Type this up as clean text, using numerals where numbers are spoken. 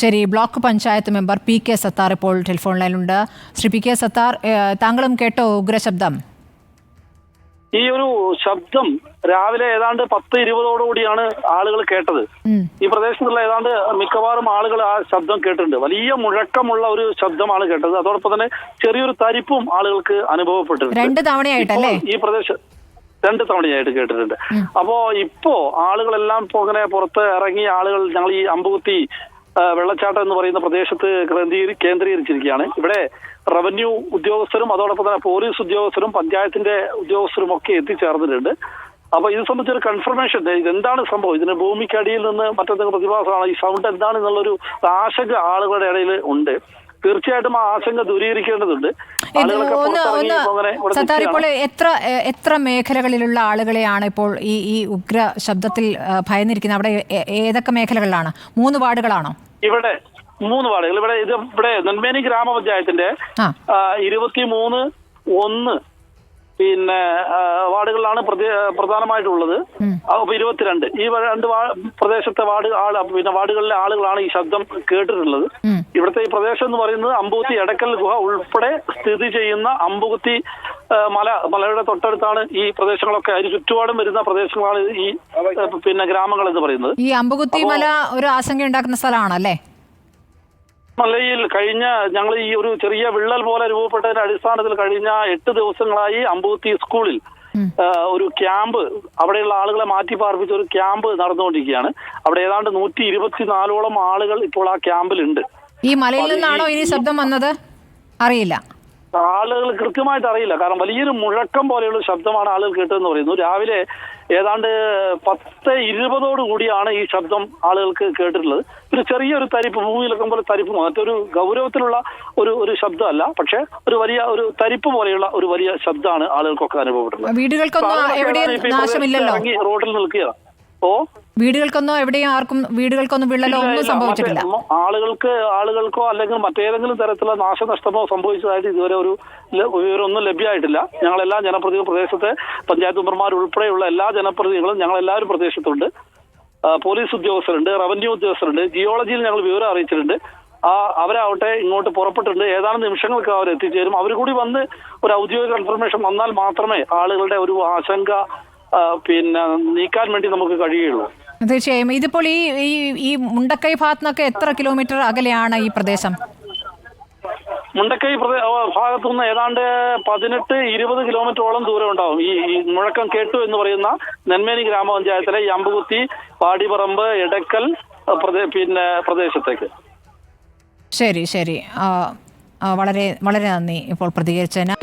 ശരി, block panchayat member P K Sathar ഇപ്പോൾ telephone ലൈനിലുണ്ട്. ശ്രീ പി കെ സത്താർ, താങ്കളും കേട്ടോ ഉഗ്രശബ്ദം? ഈ ഒരു ശബ്ദം രാവിലെ ഏതാണ്ട് 10:20 ആളുകൾ കേട്ടത്. ഈ പ്രദേശത്തുള്ള ഏതാണ്ട് മിക്കവാറും ആളുകൾ ആ ശബ്ദം കേട്ടിട്ടുണ്ട്. വലിയ മുഴക്കമുള്ള ഒരു ശബ്ദമാണ് കേട്ടത്. അതോടൊപ്പം തന്നെ ചെറിയൊരു തരിപ്പും ആളുകൾക്ക് അനുഭവപ്പെട്ടിട്ടുണ്ട്. 2 തവണയായിട്ടല്ലേ ഈ പ്രദേശം 2 തവണയായിട്ട് കേട്ടിട്ടുണ്ട്. അപ്പോ ഇപ്പോ ആളുകളെല്ലാം ഇപ്പോ ഇങ്ങനെ പുറത്ത് ഇറങ്ങി ആളുകൾ ഞങ്ങൾ ഈ അമ്പുകുത്തി വെള്ളച്ചാട്ടം എന്ന് പറയുന്ന പ്രദേശത്ത് കേന്ദ്രീകരിച്ചിരിക്കുകയാണ്. ഇവിടെ റവന്യൂ ഉദ്യോഗസ്ഥരും അതോടൊപ്പം തന്നെ പോലീസ് ഉദ്യോഗസ്ഥരും പഞ്ചായത്തിന്റെ ഉദ്യോഗസ്ഥരും ഒക്കെ എത്തിച്ചേർന്നിട്ടുണ്ട്. അപ്പൊ ഇത് സംബന്ധിച്ചൊരു കൺഫർമേഷൻ, ഇതെന്താണ് സംഭവം, ഇതിന് ഭൂമിക്കടിയിൽ നിന്ന് മറ്റെന്തെങ്കിലും പ്രതിഭാസമാണ്, ഈ സൗണ്ട് എന്താണ് എന്നുള്ളൊരു ആശങ്ക ആളുകളുടെ ഇടയിൽ ഉണ്ട്. തീർച്ചയായിട്ടും ആ ആശങ്ക ദൂരീകരിക്കേണ്ടതുണ്ട്. സത്താർ, ഇപ്പോൾ എത്ര മേഖലകളിലുള്ള ആളുകളെയാണ് ഇപ്പോൾ ഈ ഉഗ്ര ശബ്ദത്തിൽ ഭയന്നിരിക്കുന്നത്? അവിടെ ഏതൊക്കെ മേഖലകളിലാണ്? 3 വാർഡുകളാണോ? ഇവിടെ 3 വാർഡുകൾ. ഇവിടെ നെന്മേനി ഗ്രാമപഞ്ചായത്തിന്റെ 23, 1 പിന്നെ വാർഡുകളിലാണ് പ്രധാനമായിട്ടുള്ളത്. 22 ഈ 2 പ്രദേശത്തെ വാർഡുകളിലെ ആളുകളാണ് ഈ ശബ്ദം കേട്ടിട്ടുള്ളത്. ഇവിടുത്തെ ഈ പ്രദേശം എന്ന് പറയുന്നത് അമ്പുകുത്തി എടക്കൽ ഗുഹ ഉൾപ്പെടെ സ്ഥിതി ചെയ്യുന്ന അമ്പുകുത്തി മലയുടെ തൊട്ടടുത്താണ് ഈ പ്രദേശങ്ങളൊക്കെ. അതിന് ചുറ്റുപാടും വരുന്ന പ്രദേശങ്ങളാണ് ഈ ഗ്രാമങ്ങൾ എന്ന് പറയുന്നത്. ഈ അമ്പുകുത്തി മല ഒരു ആശങ്ക ഉണ്ടാക്കുന്ന സ്ഥലമാണല്ലേ? മലയിൽ ഞങ്ങൾ ഈ ഒരു ചെറിയ വിള്ളൽ പോലെ രൂപപ്പെട്ടതിന്റെ അടിസ്ഥാനത്തിൽ കഴിഞ്ഞ 8 ദിവസങ്ങളായി അമ്പുകുത്തി സ്കൂളിൽ ഒരു ക്യാമ്പ്, അവിടെയുള്ള ആളുകളെ മാറ്റി പാർപ്പിച്ച ഒരു ക്യാമ്പ് നടന്നുകൊണ്ടിരിക്കുകയാണ്. അവിടെ ഏതാണ്ട് 124ഓളം ആളുകൾ ഇപ്പോൾ ആ ക്യാമ്പിലുണ്ട്. ഈ മലയിൽ നിന്നാണോ ഇനി ശബ്ദം വന്നത്? അറിയില്ല, ആളുകൾ കൃത്യമായിട്ട് അറിയില്ല. കാരണം വലിയൊരു മുഴക്കം പോലെയുള്ള ശബ്ദമാണ് ആളുകൾ കേട്ടതെന്ന് പറയുന്നു. രാവിലെ ഏതാണ്ട് 10:20 ഈ ശബ്ദം ആളുകൾക്ക് കേട്ടിട്ടുള്ളത്. ഒരു ചെറിയൊരു തരിപ്പ്, ഭൂമിയിലൊക്കെ പോലെ തരിപ്പ്, മറ്റൊരു ഗൗരവത്തിലുള്ള ഒരു ശബ്ദമല്ല, പക്ഷെ ഒരു തരിപ്പ് പോലെയുള്ള ഒരു വലിയ ശബ്ദമാണ് ആളുകൾക്കൊക്കെ അനുഭവപ്പെട്ടുള്ളത്. നാശമില്ലല്ലോ, റോഡിൽ നിൽക്കുക. വീടുകൾക്കൊന്നും വിള്ളലോ ഒന്നും സംഭവിച്ചിട്ടില്ല. ആളുകൾക്കോ അല്ലെങ്കിൽ മറ്റേതെങ്കിലും തരത്തിലുള്ള നാശനഷ്ടമോ സംഭവിച്ചതായിട്ട് ഇതുവരെ ഒരു വിവരമൊന്നും ലഭ്യമായിട്ടില്ല. ഞങ്ങളെല്ലാ ജനപ്രതിനിധികളും, പ്രദേശത്തെ പഞ്ചായത്ത് മെമ്പർമാർ ഉൾപ്പെടെയുള്ള എല്ലാ ജനപ്രതിനിധികളും ഞങ്ങളെല്ലാവരും പ്രദേശത്തുണ്ട്. പോലീസ് ഉദ്യോഗസ്ഥരുണ്ട്, റവന്യൂ ഉദ്യോഗസ്ഥരുണ്ട്, ജിയോളജിയിൽ ഞങ്ങൾ വിവരം അറിയിച്ചിട്ടുണ്ട്. അവരാവട്ടെ ഇങ്ങോട്ട് പുറപ്പെട്ടിട്ടുണ്ട്. ഏതാനും നിമിഷങ്ങൾക്ക് അവർ എത്തിച്ചേരും. അവർ കൂടി വന്ന് ഒരു ഔദ്യോഗിക കൺഫർമേഷൻ വന്നാൽ മാത്രമേ ആളുകളുടെ ഒരു ആശങ്ക നീക്കാൻ വേണ്ടി നമുക്ക് കഴിയുള്ളൂ. തീർച്ചയായും. ഇതിപ്പോൾ ഈ മുണ്ടക്കൈ ഭാഗത്തു നിന്നൊക്കെ എത്ര കിലോമീറ്റർ അകലെയാണ് ഈ പ്രദേശം? മുണ്ടക്കൈ ഭാഗത്തു നിന്ന് ഏതാണ്ട് 18-20 കിലോമീറ്ററോളം ദൂരം ഉണ്ടാവും ഈ മുഴക്കം കേട്ടു എന്ന് പറയുന്ന നെന്മേനി ഗ്രാമപഞ്ചായത്തിലെ ഈ അമ്പുകുത്തി, പാടിപ്പറമ്പ്, എടക്കൽ പ്രദേശത്തേക്ക്. ശരി, വളരെ വളരെ നന്ദി ഇപ്പോൾ പ്രതികരിച്ചതിന്.